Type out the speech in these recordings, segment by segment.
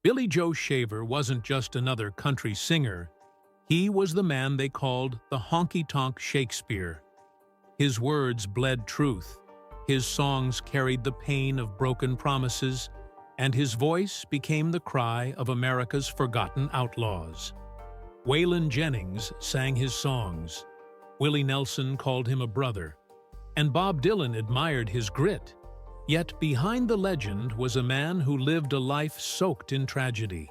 Billy Joe Shaver wasn't just another country singer. He was the man they called the honky-tonk Shakespeare. His words bled truth, his songs carried the pain of broken promises, and his voice became the cry of America's forgotten outlaws. Waylon Jennings sang his songs. Willie Nelson called him a brother, and Bob Dylan admired his grit. Yet behind the legend was a man who lived a life soaked in tragedy.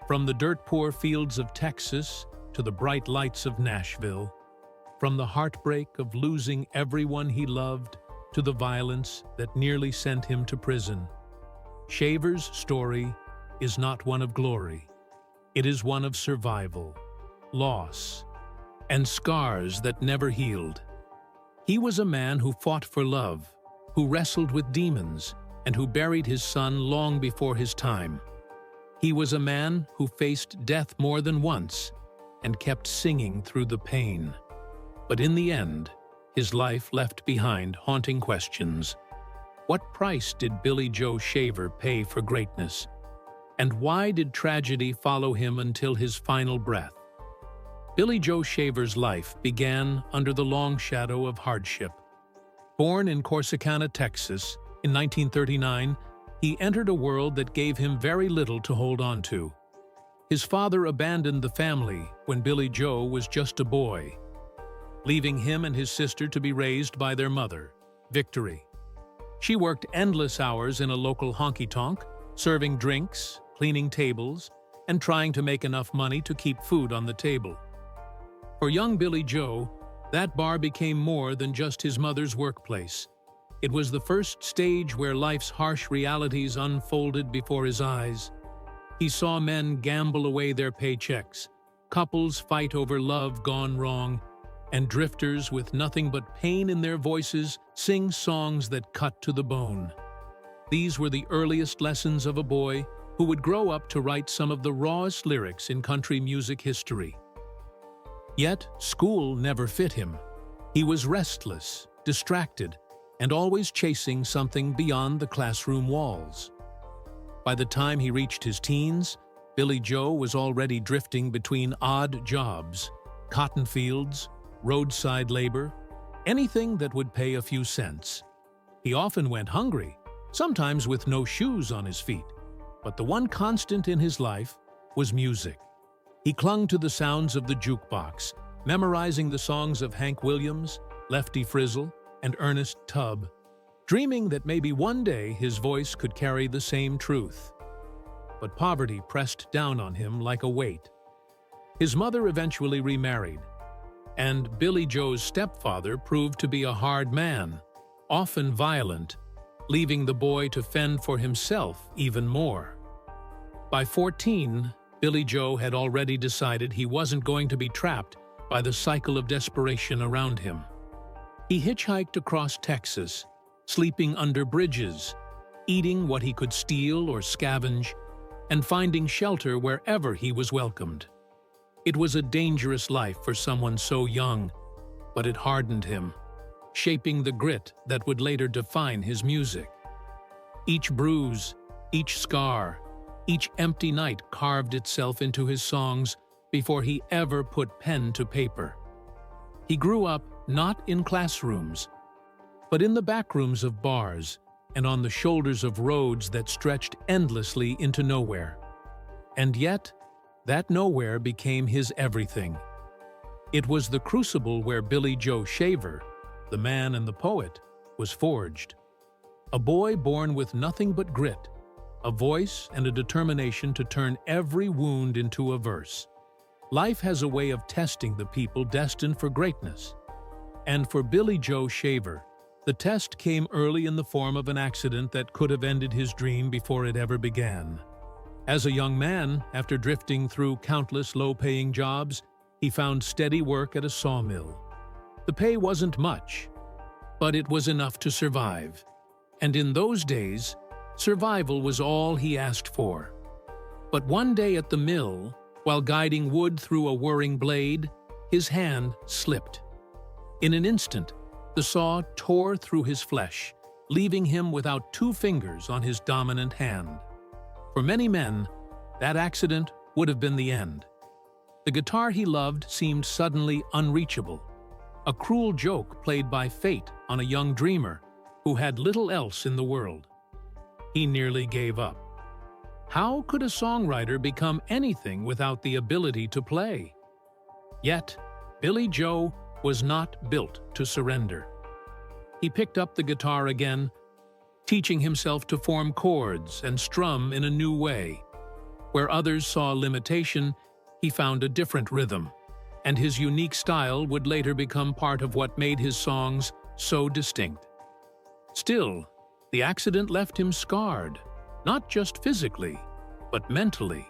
From the dirt-poor fields of Texas to the bright lights of Nashville, from the heartbreak of losing everyone he loved to the violence that nearly sent him to prison, Shaver's story is not one of glory. It is one of survival, loss, and scars that never healed. He was a man who fought for love, who wrestled with demons, and who buried his son long before his time. He was a man who faced death more than once and kept singing through the pain. But in the end, his life left behind haunting questions. What price did Billy Joe Shaver pay for greatness? And why did tragedy follow him until his final breath? Billy Joe Shaver's life began under the long shadow of hardship. Born in Corsicana, Texas, in 1939, he entered a world that gave him very little to hold on to. His father abandoned the family when Billy Joe was just a boy, leaving him and his sister to be raised by their mother, Victory. She worked endless hours in a local honky-tonk, serving drinks, cleaning tables, and trying to make enough money to keep food on the table. For young Billy Joe, that bar became more than just his mother's workplace. It was the first stage where life's harsh realities unfolded before his eyes. He saw men gamble away their paychecks, couples fight over love gone wrong, and drifters with nothing but pain in their voices sing songs that cut to the bone. These were the earliest lessons of a boy who would grow up to write some of the rawest lyrics in country music history. Yet, school never fit him. He was restless, distracted, and always chasing something beyond the classroom walls. By the time he reached his teens, Billy Joe was already drifting between odd jobs, cotton fields, roadside labor, anything that would pay a few cents. He often went hungry, sometimes with no shoes on his feet, but the one constant in his life was music. He clung to the sounds of the jukebox, memorizing the songs of Hank Williams, Lefty Frizzle, and Ernest Tubb, dreaming that maybe one day his voice could carry the same truth. But poverty pressed down on him like a weight. His mother eventually remarried, and Billy Joe's stepfather proved to be a hard man, often violent, leaving the boy to fend for himself even more. By 14, Billy Joe had already decided he wasn't going to be trapped by the cycle of desperation around him. He hitchhiked across Texas, sleeping under bridges, eating what he could steal or scavenge, and finding shelter wherever he was welcomed. It was a dangerous life for someone so young, but it hardened him, shaping the grit that would later define his music. Each bruise, each scar, each empty night carved itself into his songs before he ever put pen to paper. He grew up not in classrooms, but in the back rooms of bars and on the shoulders of roads that stretched endlessly into nowhere. And yet, that nowhere became his everything. It was the crucible where Billy Joe Shaver, the man and the poet, was forged. A boy born with nothing but grit, a voice and a determination to turn every wound into a verse. Life has a way of testing the people destined for greatness. And for Billy Joe Shaver, the test came early in the form of an accident that could have ended his dream before it ever began. As a young man, after drifting through countless low-paying jobs, he found steady work at a sawmill. The pay wasn't much, but it was enough to survive. And in those days, survival was all he asked for. But one day at the mill, while guiding wood through a whirring blade, his hand slipped. In an instant, the saw tore through his flesh, leaving him without 2 fingers on his dominant hand. For many men, that accident would have been the end. The guitar he loved seemed suddenly unreachable, a cruel joke played by fate on a young dreamer who had little else in the world. He nearly gave up. How could a songwriter become anything without the ability to play? Yet, Billy Joe was not built to surrender. He picked up the guitar again, teaching himself to form chords and strum in a new way. Where others saw limitation, he found a different rhythm, and his unique style would later become part of what made his songs so distinct. Still, the accident left him scarred, not just physically, but mentally.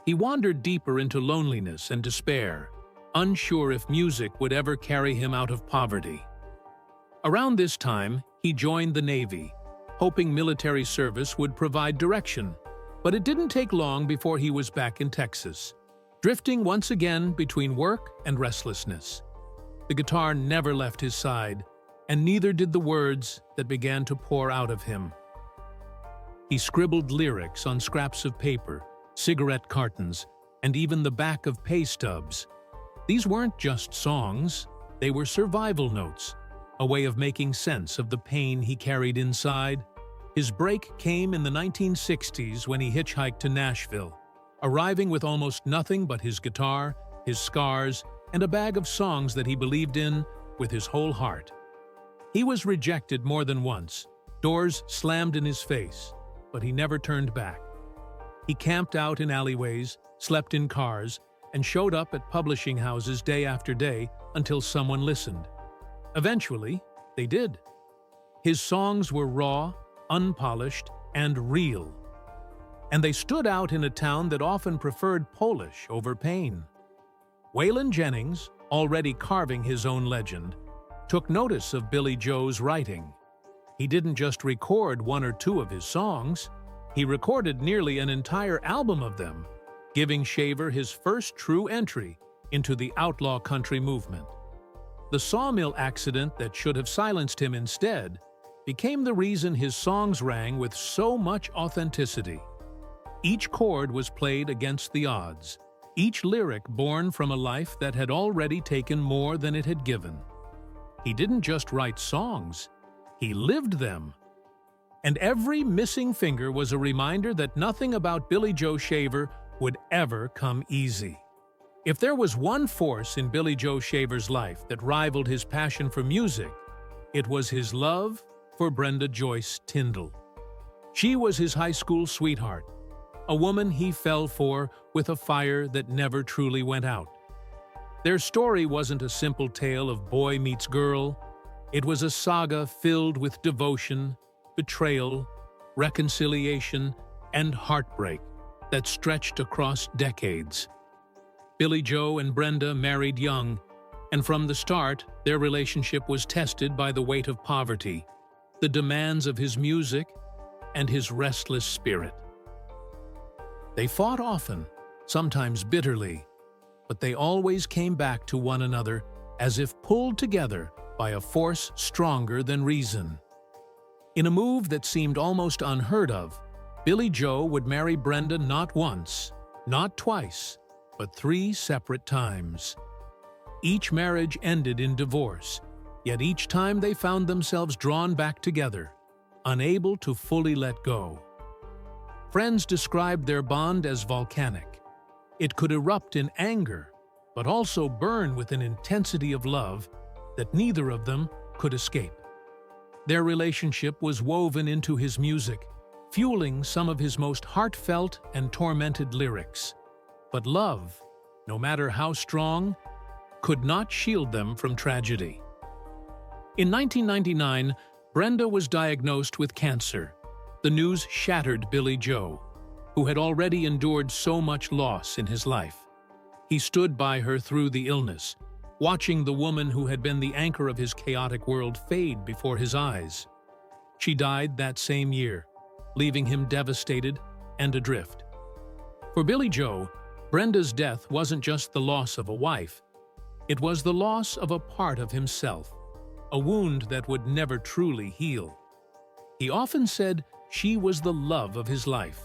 He wandered deeper into loneliness and despair, unsure if music would ever carry him out of poverty. Around this time, he joined the Navy, hoping military service would provide direction, but it didn't take long before he was back in Texas, drifting once again between work and restlessness. The guitar never left his side, and neither did the words that began to pour out of him. He scribbled lyrics on scraps of paper, cigarette cartons, and even the back of pay stubs. These weren't just songs, they were survival notes, a way of making sense of the pain he carried inside. His break came in the 1960s when he hitchhiked to Nashville, arriving with almost nothing but his guitar, his scars, and a bag of songs that he believed in with his whole heart. He was rejected more than once, doors slammed in his face, but he never turned back. He camped out in alleyways, slept in cars, and showed up at publishing houses day after day until someone listened. Eventually, they did. His songs were raw, unpolished, and real. And they stood out in a town that often preferred polish over pain. Waylon Jennings, already carving his own legend, took notice of Billy Joe's writing. He didn't just record one or two of his songs, he recorded nearly an entire album of them, giving Shaver his first true entry into the outlaw country movement. The sawmill accident that should have silenced him instead became the reason his songs rang with so much authenticity. Each chord was played against the odds, each lyric born from a life that had already taken more than it had given. He didn't just write songs, he lived them. And every missing finger was a reminder that nothing about Billy Joe Shaver would ever come easy. If there was one force in Billy Joe Shaver's life that rivaled his passion for music, it was his love for Brenda Joyce Tyndall. She was his high school sweetheart, a woman he fell for with a fire that never truly went out. Their story wasn't a simple tale of boy meets girl. It was a saga filled with devotion, betrayal, reconciliation, and heartbreak that stretched across decades. Billy Joe and Brenda married young, and from the start, their relationship was tested by the weight of poverty, the demands of his music, and his restless spirit. They fought often, sometimes bitterly, but they always came back to one another as if pulled together by a force stronger than reason. In a move that seemed almost unheard of, Billy Joe would marry Brenda not once, not twice, but 3 separate times. Each marriage ended in divorce, yet each time they found themselves drawn back together, unable to fully let go. Friends described their bond as volcanic. It could erupt in anger, but also burn with an intensity of love that neither of them could escape. Their relationship was woven into his music, fueling some of his most heartfelt and tormented lyrics. But love, no matter how strong, could not shield them from tragedy. In 1999, Brenda was diagnosed with cancer. The news shattered Billy Joe, who had already endured so much loss in his life. He stood by her through the illness, watching the woman who had been the anchor of his chaotic world fade before his eyes. She died that same year, leaving him devastated and adrift. For Billy Joe, Brenda's death wasn't just the loss of a wife. It was the loss of a part of himself, a wound that would never truly heal. He often said she was the love of his life,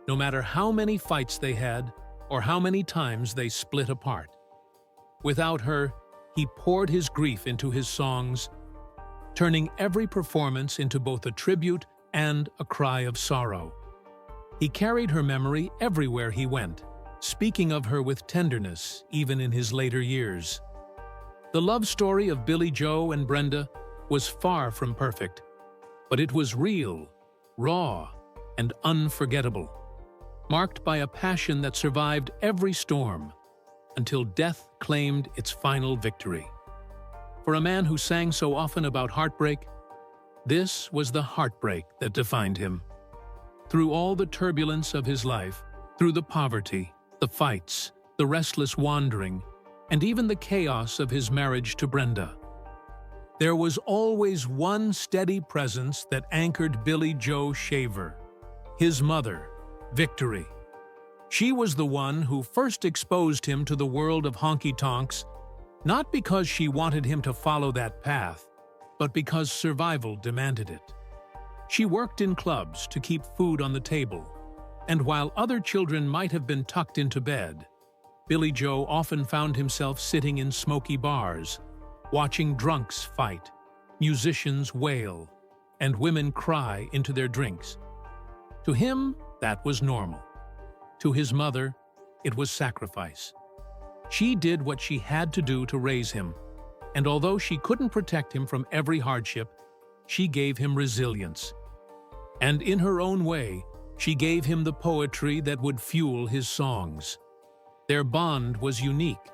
no matter how many fights they had or how many times they split apart. Without her, he poured his grief into his songs, turning every performance into both a tribute and a cry of sorrow. He carried her memory everywhere he went, speaking of her with tenderness even in his later years. The love story of Billie Joe and Brenda was far from perfect, but it was real, raw, and unforgettable, marked by a passion that survived every storm until death claimed its final victory. For a man who sang so often about heartbreak, this was the heartbreak that defined him. Through all the turbulence of his life, through the poverty, the fights, the restless wandering, and even the chaos of his marriage to Brenda, there was always one steady presence that anchored Billie Joe Shaver, his mother, Victory. She was the one who first exposed him to the world of honky-tonks, not because she wanted him to follow that path, but because survival demanded it. She worked in clubs to keep food on the table, and while other children might have been tucked into bed, Billie Joe often found himself sitting in smoky bars, watching drunks fight, musicians wail, and women cry into their drinks. To him, that was normal. To his mother, it was sacrifice. She did what she had to do to raise him, and although she couldn't protect him from every hardship, she gave him resilience. And in her own way, she gave him the poetry that would fuel his songs. Their bond was unique.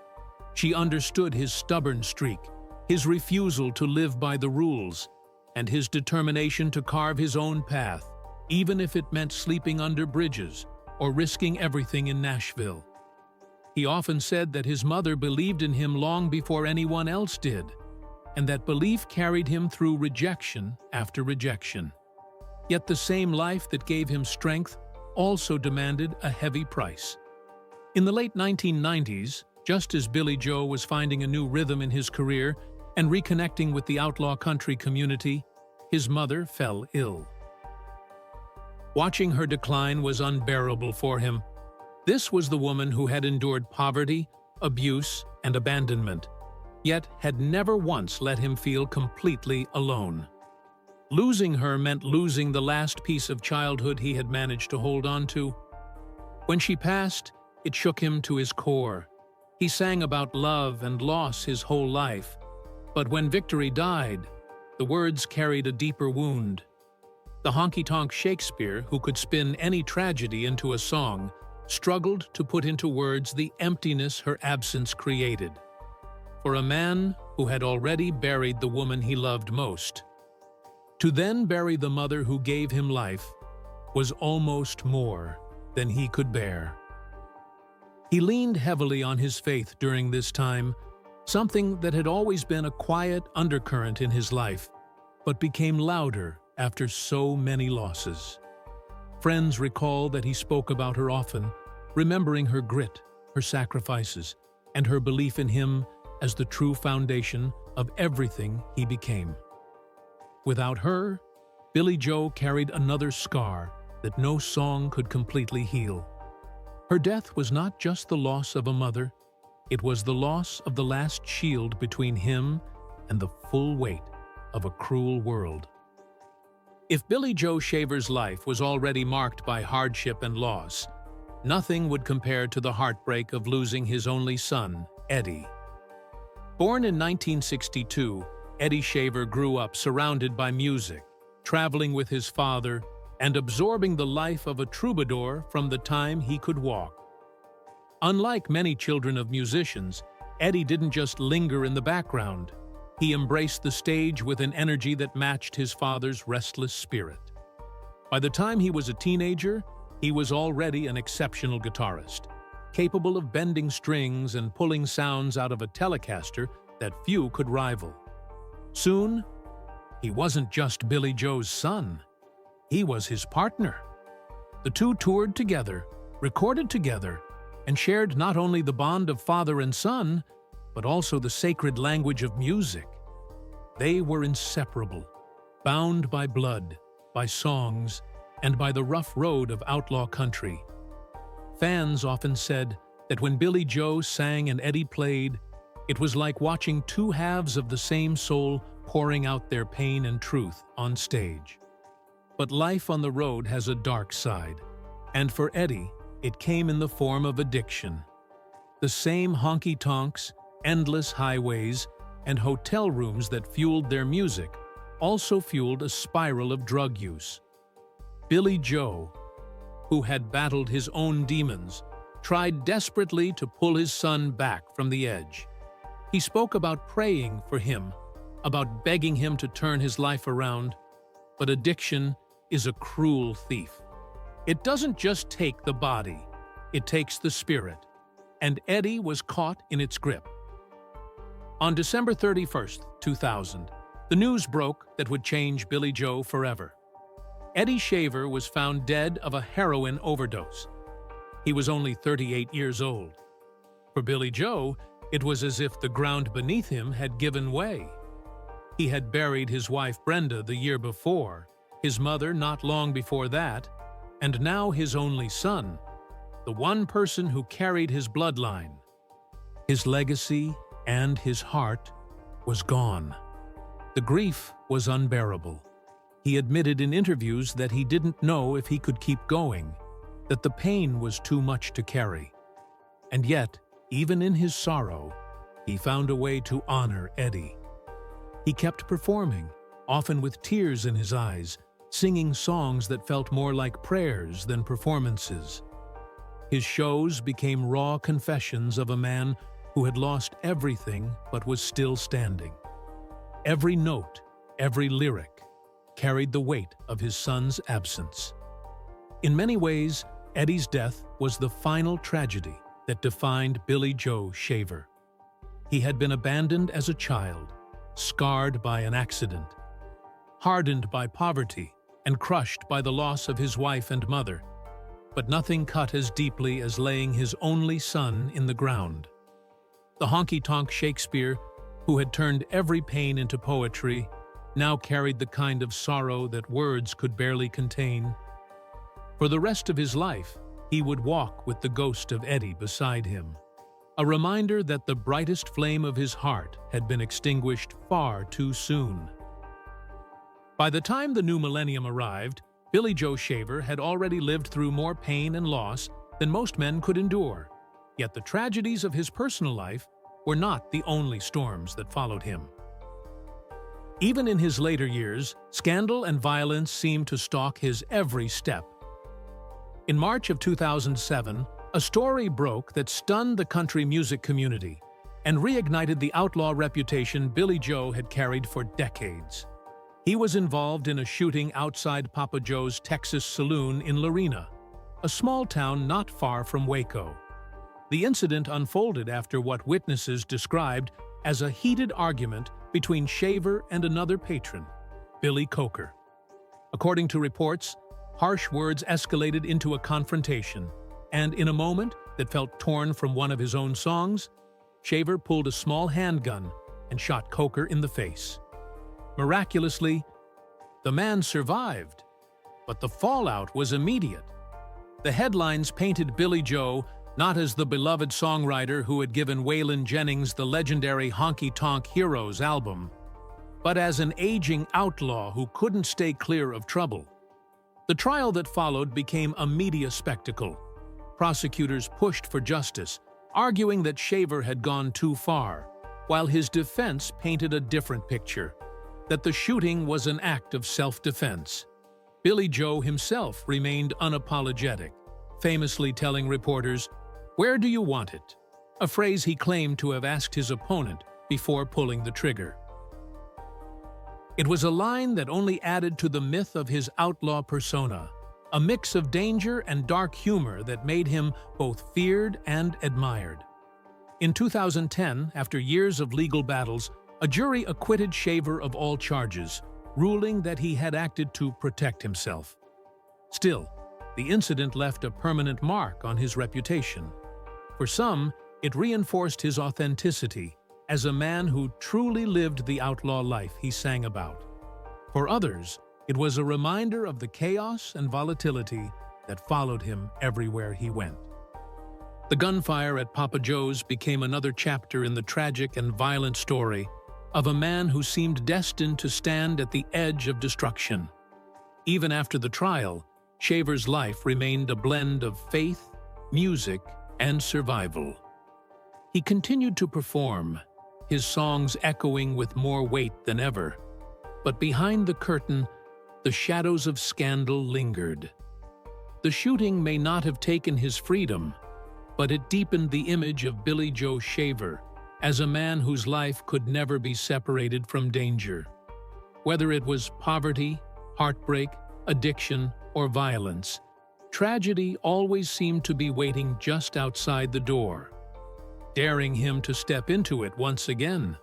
She understood his stubborn streak, his refusal to live by the rules, and his determination to carve his own path, even if it meant sleeping under bridges or risking everything in Nashville. He often said that his mother believed in him long before anyone else did, and that belief carried him through rejection after rejection. Yet the same life that gave him strength also demanded a heavy price. In the late 1990s, just as Billie Joe was finding a new rhythm in his career and reconnecting with the outlaw country community, his mother fell ill. Watching her decline was unbearable for him. This was the woman who had endured poverty, abuse, and abandonment, yet had never once let him feel completely alone. Losing her meant losing the last piece of childhood he had managed to hold on to. When she passed, it shook him to his core. He sang about love and loss his whole life, but when Victory died, the words carried a deeper wound. The honky-tonk Shakespeare, who could spin any tragedy into a song, struggled to put into words the emptiness her absence created. For a man who had already buried the woman he loved most, to then bury the mother who gave him life was almost more than he could bear. He leaned heavily on his faith during this time, something that had always been a quiet undercurrent in his life, but became louder after so many losses. Friends recall that he spoke about her often, remembering her grit, her sacrifices, and her belief in him as the true foundation of everything he became. Without her, Billie Joe carried another scar that no song could completely heal. Her death was not just the loss of a mother, it was the loss of the last shield between him and the full weight of a cruel world. If Billie Joe Shaver's life was already marked by hardship and loss, nothing would compare to the heartbreak of losing his only son, Eddie. Born in 1962, Eddie Shaver grew up surrounded by music, traveling with his father, and absorbing the life of a troubadour from the time he could walk. Unlike many children of musicians, Eddie didn't just linger in the background. He embraced the stage with an energy that matched his father's restless spirit. By the time he was a teenager, he was already an exceptional guitarist, capable of bending strings and pulling sounds out of a Telecaster that few could rival. Soon, he wasn't just Billie Joe's son, he was his partner. The two toured together, recorded together, and shared not only the bond of father and son, but also the sacred language of music. They were inseparable, bound by blood, by songs, and by the rough road of outlaw country. Fans often said that when Billy Joe sang and Eddie played, it was like watching two halves of the same soul pouring out their pain and truth on stage. But life on the road has a dark side, and for Eddie, it came in the form of addiction. The same honky-tonks, endless highways, and hotel rooms that fueled their music also fueled a spiral of drug use. Billy Joe, who had battled his own demons, tried desperately to pull his son back from the edge. He spoke about praying for him, about begging him to turn his life around, but addiction is a cruel thief. It doesn't just take the body, it takes the spirit, and Eddie was caught in its grip. On December 31st, 2000, the news broke that would change Billy Joe forever. Eddie Shaver was found dead of a heroin overdose. He was only 38 years old. For Billy Joe, it was as if the ground beneath him had given way. He had buried his wife Brenda the year before, his mother not long before that, and now his only son, the one person who carried his bloodline. His legacy and his heart was gone. The grief was unbearable. He admitted in interviews that he didn't know if he could keep going, that the pain was too much to carry. And yet, even in his sorrow, he found a way to honor Eddie. He kept performing, often with tears in his eyes, singing songs that felt more like prayers than performances. His shows became raw confessions of a man who had lost everything but was still standing. Every note, every lyric, carried the weight of his son's absence. In many ways, Eddie's death was the final tragedy that defined Billy Joe Shaver. He had been abandoned as a child, scarred by an accident, hardened by poverty, and crushed by the loss of his wife and mother. But nothing cut as deeply as laying his only son in the ground. The honky-tonk Shakespeare, who had turned every pain into poetry, now carried the kind of sorrow that words could barely contain. For the rest of his life, he would walk with the ghost of Eddie beside him, a reminder that the brightest flame of his heart had been extinguished far too soon. By the time the new millennium arrived, Billy Joe Shaver had already lived through more pain and loss than most men could endure. Yet the tragedies of his personal life were not the only storms that followed him. Even in his later years, scandal and violence seemed to stalk his every step. In March of 2007, a story broke that stunned the country music community and reignited the outlaw reputation Billy Joe had carried for decades. He was involved in a shooting outside Papa Joe's Texas saloon in Lorena, a small town not far from Waco. The incident unfolded after what witnesses described as a heated argument between Shaver and another patron, Billy Coker. According to reports, harsh words escalated into a confrontation, and in a moment that felt torn from one of his own songs, Shaver pulled a small handgun and shot Coker in the face. Miraculously, the man survived, but the fallout was immediate. The headlines painted Billy Joe not as the beloved songwriter who had given Waylon Jennings the legendary Honky Tonk Heroes album, but as an aging outlaw who couldn't stay clear of trouble. The trial that followed became a media spectacle. Prosecutors pushed for justice, arguing that Shaver had gone too far, while his defense painted a different picture, that the shooting was an act of self-defense. Billy Joe himself remained unapologetic, famously telling reporters, "Where do you want it?" a phrase he claimed to have asked his opponent before pulling the trigger. It was a line that only added to the myth of his outlaw persona, a mix of danger and dark humor that made him both feared and admired. In 2010, after years of legal battles, a jury acquitted Shaver of all charges, ruling that he had acted to protect himself. Still, the incident left a permanent mark on his reputation. For some, it reinforced his authenticity as a man who truly lived the outlaw life he sang about. For others, It was a reminder of the chaos and volatility that followed him everywhere he went. The gunfire at Papa Joe's became another chapter in the tragic and violent story of a man who seemed destined to stand at the edge of destruction. Even after the trial, Shaver's life remained a blend of faith, music, and survival. He continued to perform, his songs echoing with more weight than ever. But behind the curtain, the shadows of scandal lingered. The shooting may not have taken his freedom, but it deepened the image of Billy Joe Shaver as a man whose life could never be separated from danger. Whether it was poverty, heartbreak, addiction, or violence, tragedy always seemed to be waiting just outside the door, daring him to step into it once again.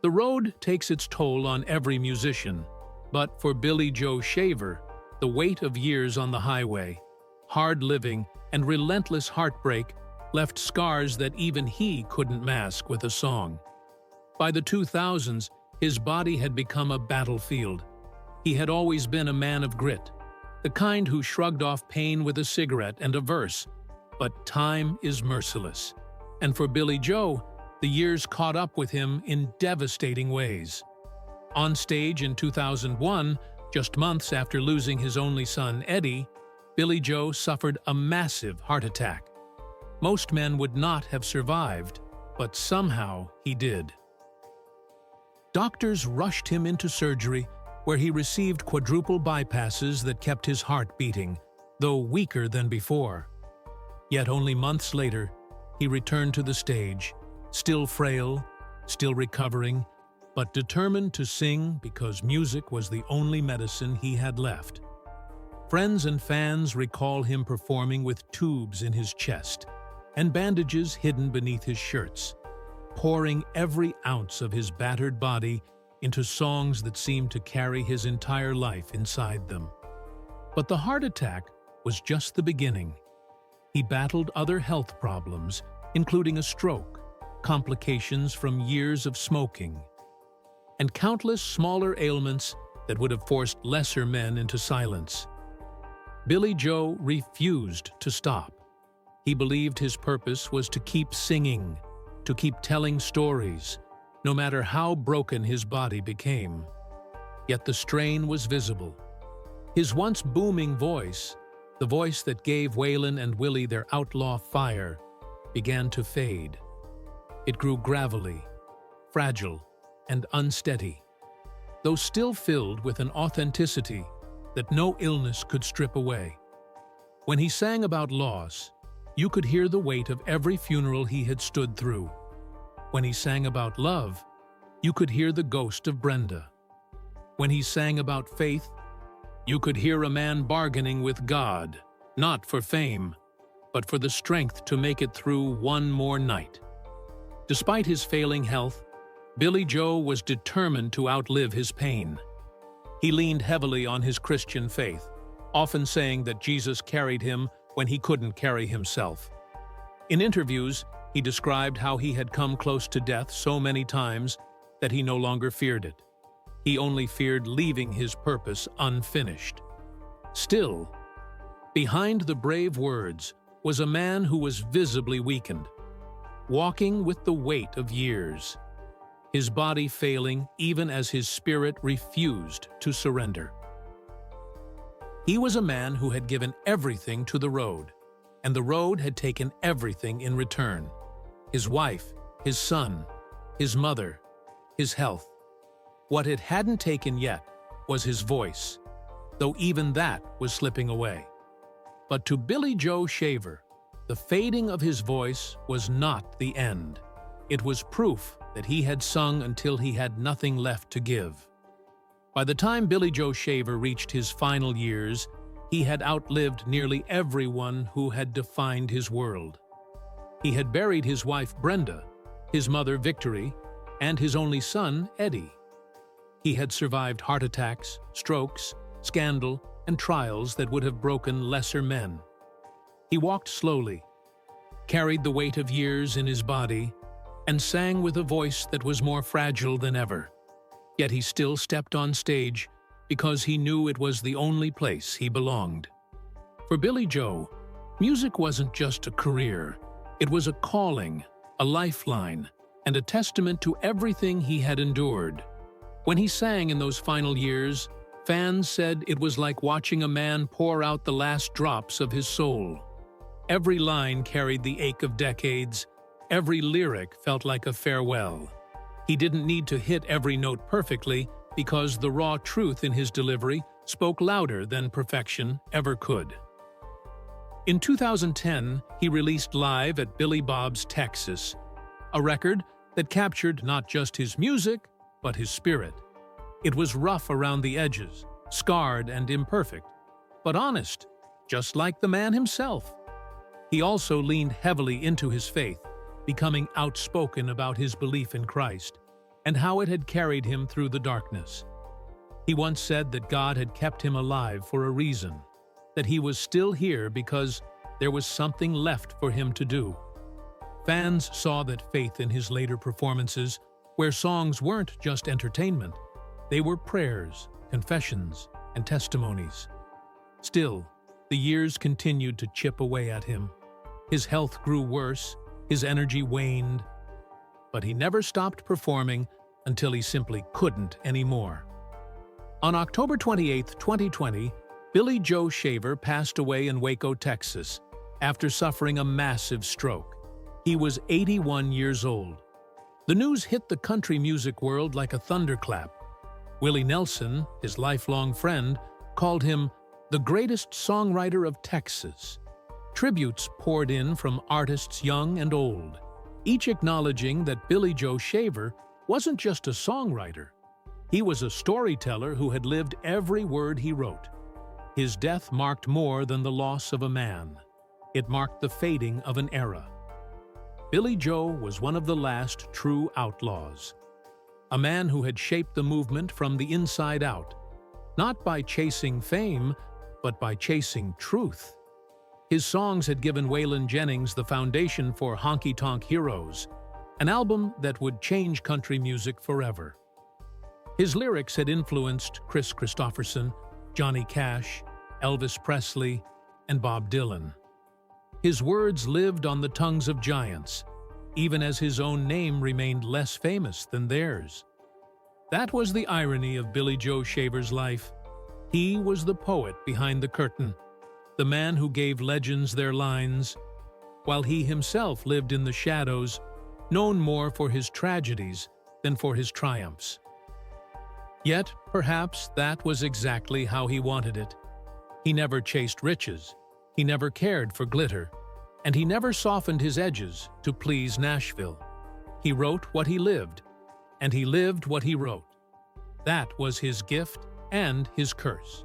The road takes its toll on every musician, but for Billy Joe Shaver, the weight of years on the highway, hard living, and relentless heartbreak left scars that even he couldn't mask with a song. By the 2000s, his body had become a battlefield. He had always been a man of grit, the kind who shrugged off pain with a cigarette and a verse. But time is merciless, and for Billy Joe, the years caught up with him in devastating ways. On stage in 2001, just months after losing his only son, Eddie, Billy Joe suffered a massive heart attack. Most men would not have survived, but somehow he did. Doctors rushed him into surgery, where he received quadruple bypasses that kept his heart beating, though weaker than before. Yet only months later, he returned to the stage, still frail, still recovering, but determined to sing because music was the only medicine he had left. Friends and fans recall him performing with tubes in his chest and bandages hidden beneath his shirts, pouring every ounce of his battered body into songs that seemed to carry his entire life inside them. But the heart attack was just the beginning. He battled other health problems, including a stroke, complications from years of smoking, and countless smaller ailments that would have forced lesser men into silence. Billy Joe refused to stop. He believed his purpose was to keep singing, to keep telling stories, no matter how broken his body became. Yet the strain was visible. His once booming voice, the voice that gave Waylon and Willie their outlaw fire, began to fade. It grew gravelly, fragile, and unsteady, though still filled with an authenticity that no illness could strip away. When he sang about loss, you could hear the weight of every funeral he had stood through. When he sang about love, you could hear the ghost of Brenda. When he sang about faith, you could hear a man bargaining with God, not for fame, but for the strength to make it through one more night. Despite his failing health, Billy Joe was determined to outlive his pain. He leaned heavily on his Christian faith, often saying that Jesus carried him when he couldn't carry himself. In interviews, he described how he had come close to death so many times that he no longer feared it. He only feared leaving his purpose unfinished. Still, behind the brave words was a man who was visibly weakened, walking with the weight of years, his body failing even as his spirit refused to surrender. He was a man who had given everything to the road, and the road had taken everything in return: his wife, his son, his mother, his health. What it hadn't taken yet was his voice, though even that was slipping away. But to Billy Joe Shaver, the fading of his voice was not the end. It was proof that he had sung until he had nothing left to give. By the time Billy Joe Shaver reached his final years, he had outlived nearly everyone who had defined his world. He had buried his wife Brenda, his mother Victory, and his only son Eddie. He had survived heart attacks, strokes, scandal, and trials that would have broken lesser men. He walked slowly, carried the weight of years in his body, and sang with a voice that was more fragile than ever. Yet he still stepped on stage, because he knew it was the only place he belonged. For Billy Joe, music wasn't just a career. It was a calling, a lifeline, and a testament to everything he had endured. When he sang in those final years, fans said it was like watching a man pour out the last drops of his soul. Every line carried the ache of decades. Every lyric felt like a farewell. He didn't need to hit every note perfectly because the raw truth in his delivery spoke louder than perfection ever could. In 2010, he released Live at Billy Bob's Texas, a record that captured not just his music, but his spirit. It was rough around the edges, scarred and imperfect, but honest, just like the man himself. He also leaned heavily into his faith, becoming outspoken about his belief in Christ and how it had carried him through the darkness. He once said that God had kept him alive for a reason, that he was still here because there was something left for him to do. Fans saw that faith in his later performances, where songs weren't just entertainment, they were prayers, confessions, and testimonies. Still, the years continued to chip away at him. His health grew worse, his energy waned, but he never stopped performing until he simply couldn't anymore. On October 28, 2020, Billy Joe Shaver passed away in Waco, Texas, after suffering a massive stroke. He was 81 years old. The news hit the country music world like a thunderclap. Willie Nelson, his lifelong friend, called him the greatest songwriter of Texas. Tributes poured in from artists young and old, each acknowledging that Billy Joe Shaver wasn't just a songwriter. He was a storyteller who had lived every word he wrote. His death marked more than the loss of a man. It marked the fading of an era. Billy Joe was one of the last true outlaws. A man who had shaped the movement from the inside out, not by chasing fame, but by chasing truth. His songs had given Waylon Jennings the foundation for Honky Tonk Heroes, an album that would change country music forever. His lyrics had influenced Chris Christopherson, Johnny Cash, Elvis Presley, and Bob Dylan. His words lived on the tongues of giants, even as his own name remained less famous than theirs. That was the irony of Billy Joe Shaver's life. He was the poet behind the curtain, the man who gave legends their lines, while he himself lived in the shadows, known more for his tragedies than for his triumphs. Yet, perhaps that was exactly how he wanted it. He never chased riches, he never cared for glitter, and he never softened his edges to please Nashville. He wrote what he lived, and he lived what he wrote. That was his gift and his curse.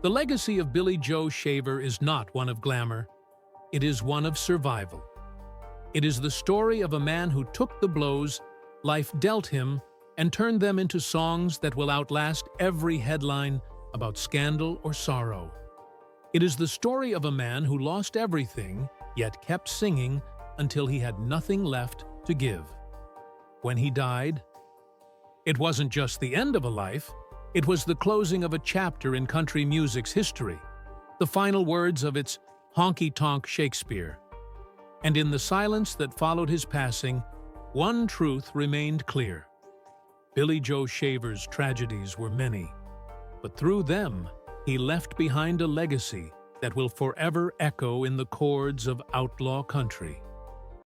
The legacy of Billy Joe Shaver is not one of glamour. It is one of survival. It is the story of a man who took the blows life dealt him and turned them into songs that will outlast every headline about scandal or sorrow. It is the story of a man who lost everything, yet kept singing until he had nothing left to give. When he died, it wasn't just the end of a life, it was the closing of a chapter in country music's history, the final words of its honky-tonk Shakespeare. And in the silence that followed his passing, one truth remained clear. Billy Joe Shaver's tragedies were many, but through them, he left behind a legacy that will forever echo in the chords of outlaw country.